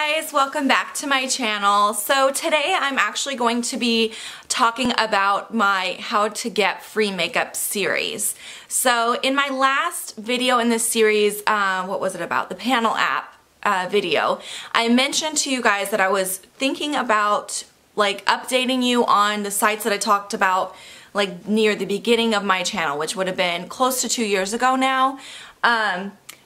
guys, welcome back to my channel. So today I'm actually going to be talking about my how to get free makeup series. So in my last video in this series, what was it about? The panel app video, I mentioned to you guys that I was thinking about like updating you on the sites that I talked about like near the beginning of my channel, which would have been close to 2 years ago now.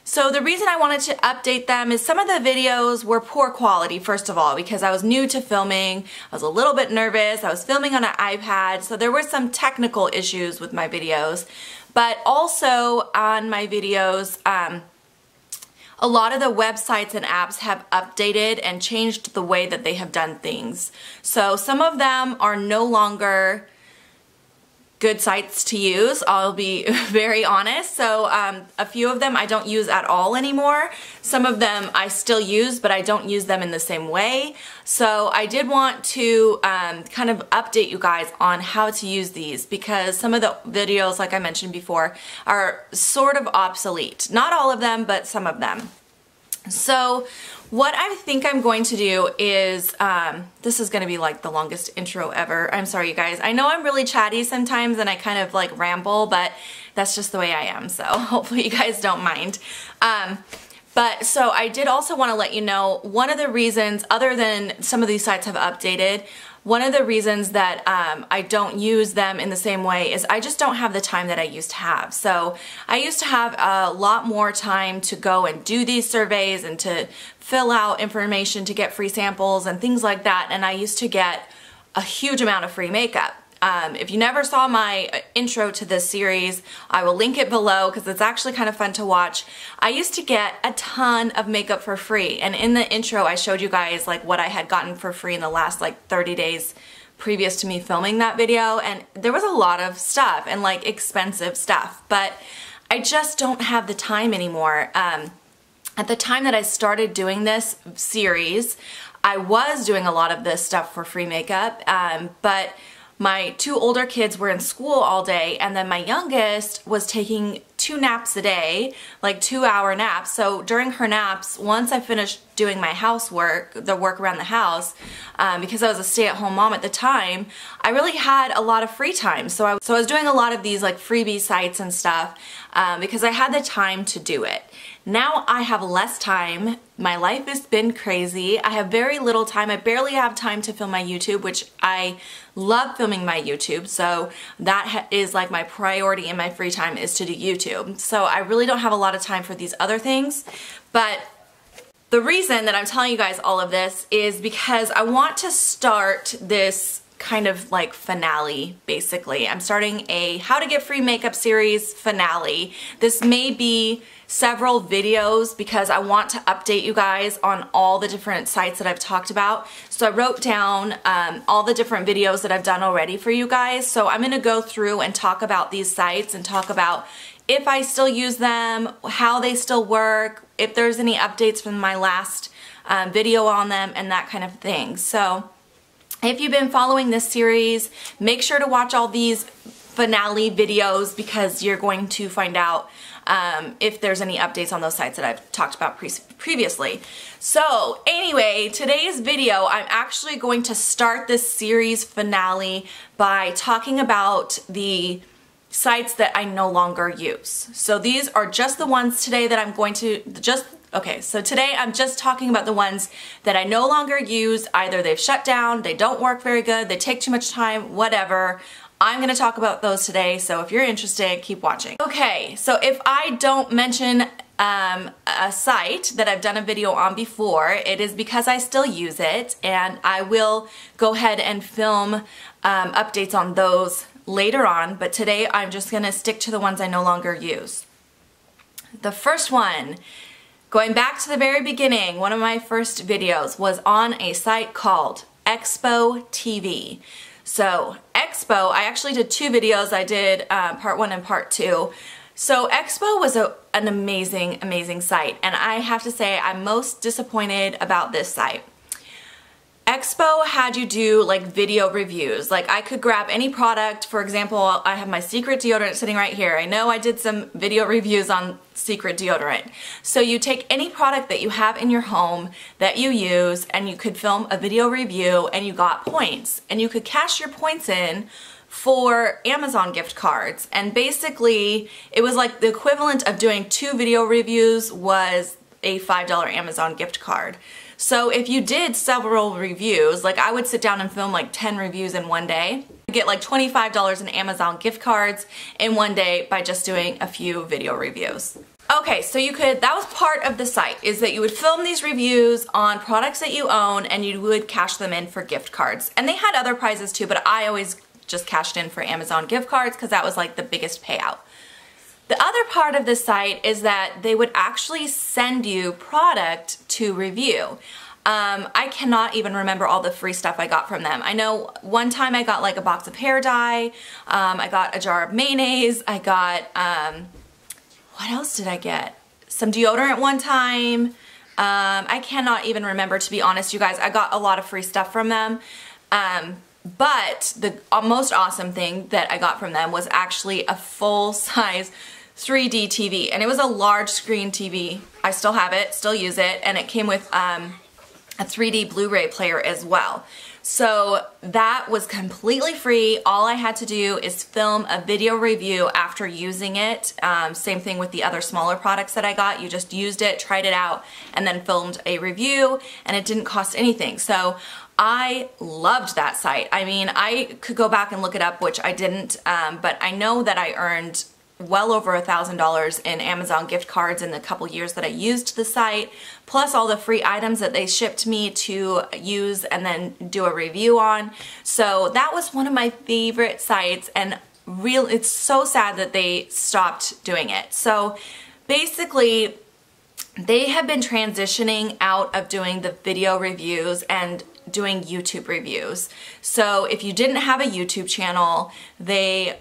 So the reason I wanted to update them is some of the videos were poor quality, first of all, because I was new to filming. I was a little bit nervous. I was filming on an iPad, so there were some technical issues with my videos. But also on my videos, a lot of the websites and apps have updated and changed the way that they have done things. So some of them are no longer good sites to use, I'll be very honest. So a few of them I don't use at all anymore. Some of them I still use, but I don't use them in the same way. So I did want to kind of update you guys on how to use these, because some of the videos, like I mentioned before, are sort of obsolete. Not all of them, but some of them. So what I think I'm going to do is, this is going to be like the longest intro ever. I'm sorry you guys. I know I'm really chatty sometimes and I kind of like ramble, but that's just the way I am. So hopefully you guys don't mind. But so I did also want to let you know, one of the reasons, other than some of these sites have updated, one of the reasons that I don't use them in the same way is I just don't have the time that I used to have. So I used to have a lot more time to go and do these surveys and to fill out information to get free samples and things like that, and I used to get a huge amount of free makeup. If you never saw my intro to this series, I will link it below because it's actually kind of fun to watch. I used to get a ton of makeup for free, and in the intro I showed you guys like what I had gotten for free in the last like 30 days previous to me filming that video, and there was a lot of stuff and like expensive stuff, but I just don't have the time anymore. At the time that I started doing this series, I was doing a lot of this stuff for free makeup, but my two older kids were in school all day, and then my youngest was taking 2 naps a day, like 2-hour naps. So during her naps, once I finished doing my housework, the work around the house, because I was a stay-at-home mom at the time, I really had a lot of free time. So I was doing a lot of these like freebie sites and stuff because I had the time to do it. Now I have less time. My life has been crazy. I have very little time. I barely have time to film my YouTube, which I love filming my YouTube. So that is like my priority in my free time, is to do YouTube. So I really don't have a lot of time for these other things. But the reason that I'm telling you guys all of this is because I want to start this kind of like finale, basically. I'm starting a how to get free makeup series finale. This may be several videos because I want to update you guys on all the different sites that I've talked about. So I wrote down all the different videos that I've done already for you guys. So I'm going to go through and talk about these sites and talk about if I still use them, how they still work, if there's any updates from my last video on them, and that kind of thing. So if you've been following this series, make sure to watch all these finale videos because you're going to find out if there's any updates on those sites that I've talked about previously. So anyway, today's video, I'm actually going to start this series finale by talking about the sites that I no longer use. So these are just the ones today that I'm going to okay, so today I'm just talking about the ones that I no longer use. Either they've shut down, they don't work very good, they take too much time, whatever. I'm going to talk about those today, so if you're interested, keep watching. Okay, so if I don't mention a site that I've done a video on before, it is because I still use it, and I will go ahead and film updates on those later on, but today I'm just going to stick to the ones I no longer use. The first one, going back to the very beginning, one of my first videos was on a site called Expotv. So Expo, I actually did 2 videos. I did part 1 and part 2. So Expo was an amazing site, and I have to say I'm most disappointed about this site. Expo had you do like video reviews. Like I could grab any product. For example, I have my Secret deodorant sitting right here. I know I did some video reviews on Secret deodorant. So you take any product that you have in your home that you use and you could film a video review and you got points. And you could cash your points in for Amazon gift cards. And basically it was like the equivalent of doing 2 video reviews was a $5 Amazon gift card. So if you did several reviews, like I would sit down and film like 10 reviews in one day, you get like $25 in Amazon gift cards in one day by just doing a few video reviews. Okay, so that was part of the site, is that you would film these reviews on products that you own and you would cash them in for gift cards. And they had other prizes too, but I always just cashed in for Amazon gift cards because that was like the biggest payout. The other part of the site is that they would actually send you product to review. I cannot even remember all the free stuff I got from them. I know one time I got like a box of hair dye, I got a jar of mayonnaise, I got, what else did I get? Some deodorant one time. I cannot even remember, to be honest, you guys. I got a lot of free stuff from them. But the most awesome thing that I got from them was actually a full-size 3D TV, and it was a large screen TV. I still have it, still use it, and it came with a 3D Blu-ray player as well. So that was completely free. All I had to do is film a video review after using it. Same thing with the other smaller products that I got. You just used it, tried it out, and then filmed a review, and it didn't cost anything. So I loved that site. I mean, I could go back and look it up, which I didn't, but I know that I earned well over $1,000 in Amazon gift cards in the couple years that I used the site, plus all the free items that they shipped me to use and then do a review on. So that was one of my favorite sites, and it's so sad that they stopped doing it. So basically, they have been transitioning out of doing the video reviews and doing YouTube reviews. So if you didn't have a YouTube channel, they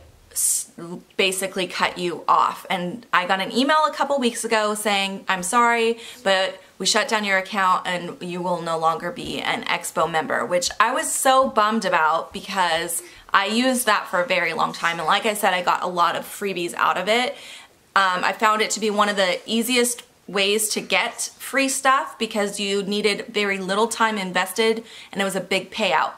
basically cut you off. And I got an email a couple weeks ago saying, I'm sorry, but we shut down your account and you will no longer be an Expo member, which I was so bummed about because I used that for a very long time. And like I said, I got a lot of freebies out of it. I found it to be one of the easiest ways to get free stuff because you needed very little time invested and it was a big payout.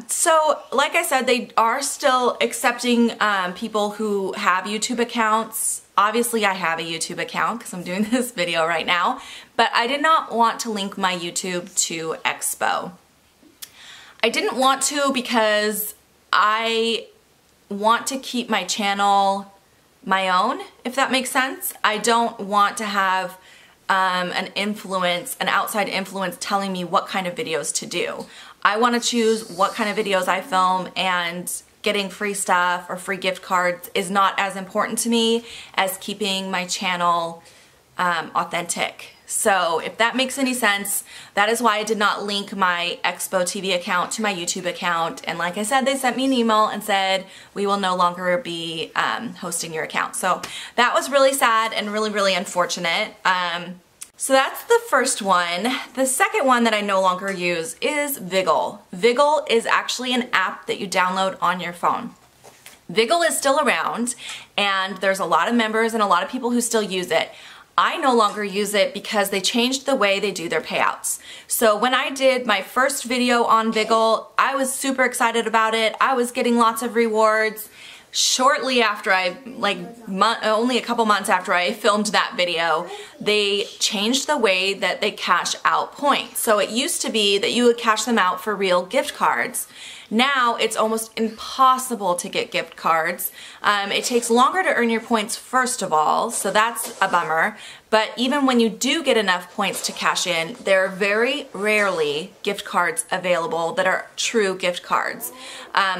So like I said, they are still accepting people who have YouTube accounts. Obviously I have a YouTube account because I'm doing this video right now, but I did not want to link my YouTube to Expo. I didn't want to because I want to keep my channel my own, if that makes sense. I don't want to have an outside influence telling me what kind of videos to do. I want to choose what kind of videos I film, and getting free stuff or free gift cards is not as important to me as keeping my channel authentic. So if that makes any sense, that is why I did not link my Expotv account to my YouTube account. And like I said, they sent me an email and said, we will no longer be hosting your account. So that was really sad and really, really unfortunate. So that's the first one. The second one that I no longer use is Viggle. Viggle is actually an app that you download on your phone. Viggle is still around, and there's a lot of members and a lot of people who still use it. I no longer use it because they changed the way they do their payouts. So when I did my first video on Viggle, I was super excited about it. I was getting lots of rewards. Shortly after only a couple months after I filmed that video, they changed the way that they cash out points. So it used to be that you would cash them out for real gift cards. Now it's almost impossible to get gift cards. It takes longer to earn your points, first of all, so that's a bummer. But even when you do get enough points to cash in, there are very rarely gift cards available that are true gift cards.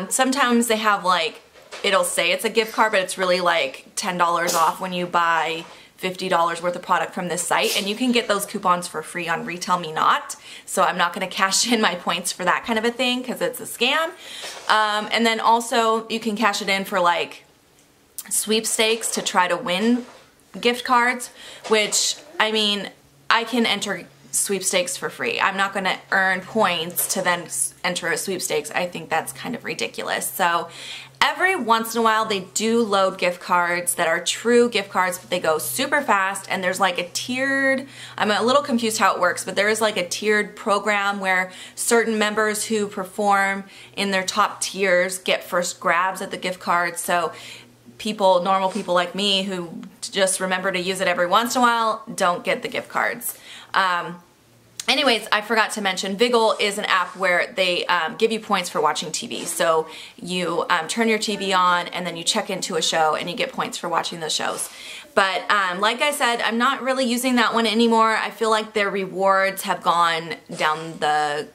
Sometimes they have it'll say it's a gift card, but it's really like $10 off when you buy $50 worth of product from this site, and you can get those coupons for free on Retail Me Not. So I'm not going to cash in my points for that kind of a thing because it's a scam. And then also you can cash it in for sweepstakes to try to win gift cards, which, I mean, I can enter sweepstakes for free. I'm not going to earn points to then enter a sweepstakes. I think that's kind of ridiculous. So every once in a while they do load gift cards that are true gift cards, but they go super fast, and there's like a tiered, I'm a little confused how it works, but there is like a tiered program where certain members who perform in their top tiers get first grabs at the gift cards. So people, normal people like me who just remember to use it every once in a while, don't get the gift cards. Anyways, I forgot to mention, Viggle is an app where they give you points for watching TV. So you turn your TV on and then you check into a show and you get points for watching those shows. But like I said, I'm not really using that one anymore. I feel like their rewards have gone down the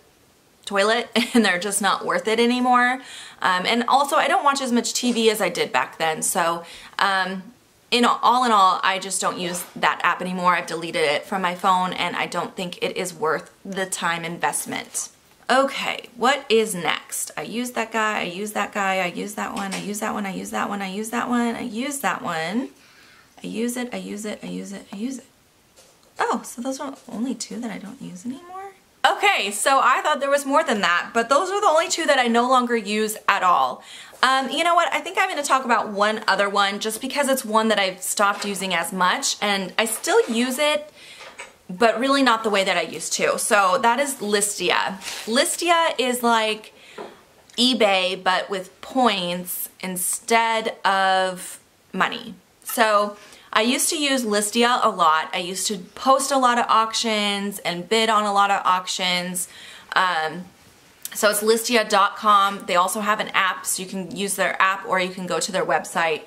toilet and they're just not worth it anymore. And also, I don't watch as much TV as I did back then. So in all, I just don't use that app anymore. I've deleted it from my phone and I don't think it is worth the time investment. Okay, what is next? I use that guy, I use that guy, I use that one, I use that one, I use that one, I use that one, I use that one. I use it, I use it, I use it, I use it. Oh, so those are only two that I don't use anymore? Okay, so I thought there was more than that, but those are the only two that I no longer use at all. You know what, I think I'm going to talk about one other one just because it's one that I've stopped using as much, and I still use it, but really not the way that I used to. So that is Listia. Listia is like eBay, but with points instead of money. So I used to use Listia a lot. I used to post a lot of auctions and bid on a lot of auctions. So it's listia.com. They also have an app, so you can use their app or you can go to their website.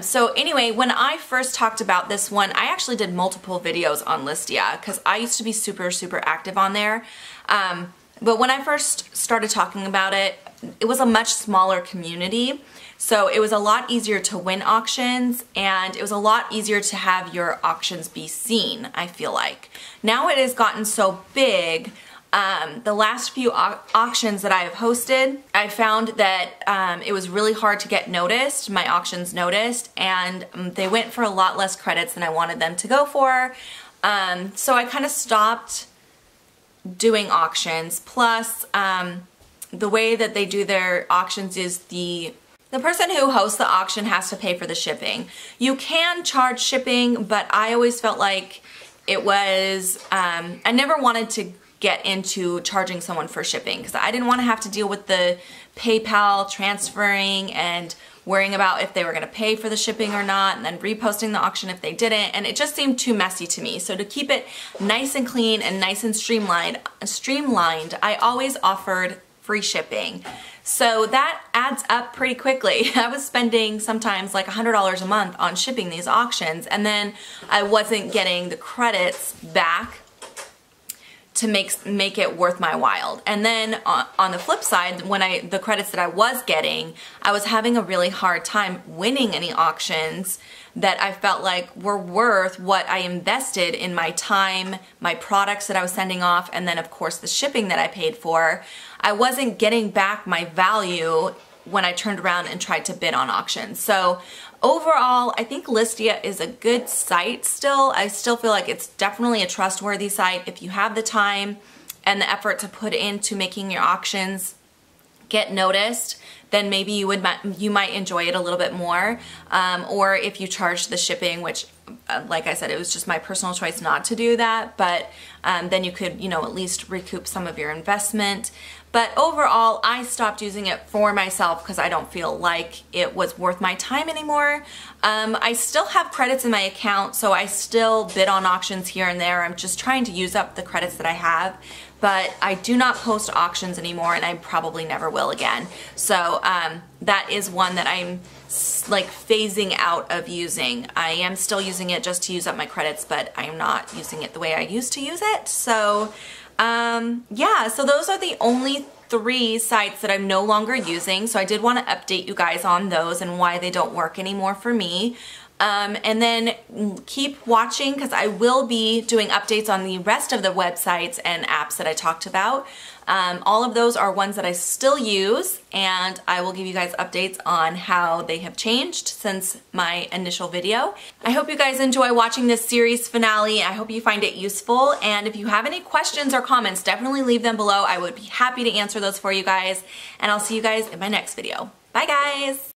So anyway, when I first talked about this one, I actually did multiple videos on Listia because I used to be super active on there. But when I first started talking about it, it was a much smaller community. So it was a lot easier to win auctions, and it was a lot easier to have your auctions be seen, I feel like. Now it has gotten so big. The last few auctions that I have hosted, I found that it was really hard to get noticed, my auctions noticed, and they went for a lot less credits than I wanted them to go for. So I kind of stopped doing auctions. Plus, the way that they do their auctions is the person who hosts the auction has to pay for the shipping. You can charge shipping, but I always felt like it was, I never wanted to get into charging someone for shipping because I didn't want to have to deal with the PayPal transferring and worrying about if they were going to pay for the shipping or not, and then reposting the auction if they didn't, and it just seemed too messy to me. So to keep it nice and clean and nice and streamlined, I always offered free shipping. So that adds up pretty quickly. I was spending sometimes like $100 a month on shipping these auctions, and then I wasn't getting the credits back to make it worth my while. And then on the flip side, when the credits that I was getting, I was having a really hard time winning any auctions that I felt like were worth what I invested in my time, my products that I was sending off, and then of course the shipping that I paid for. I wasn't getting back my value when I turned around and tried to bid on auctions. So overall, I think Listia is a good site still. I still feel like it's definitely a trustworthy site. If you have the time and the effort to put into making your auctions get noticed, then maybe you might enjoy it a little bit more. Or if you charge the shipping, which like I said, it was just my personal choice not to do that, but then you could, at least recoup some of your investment. But overall, I stopped using it for myself because I don't feel like it was worth my time anymore. I still have credits in my account, so I still bid on auctions here and there. I'm just trying to use up the credits that I have, but I do not post auctions anymore, and I probably never will again. So that is one that I'm like phasing out of using. I am still using it just to use up my credits, but I am not using it the way I used to use it. So yeah, so those are the only 3 sites that I'm no longer using. So I did want to update you guys on those and why they don't work anymore for me. And then keep watching because I will be doing updates on the rest of the websites and apps that I talked about. All of those are ones that I still use, and I will give you guys updates on how they have changed since my initial video. I hope you guys enjoy watching this series finale. I hope you find it useful, and if you have any questions or comments, definitely leave them below. I would be happy to answer those for you guys, and I'll see you guys in my next video. Bye guys!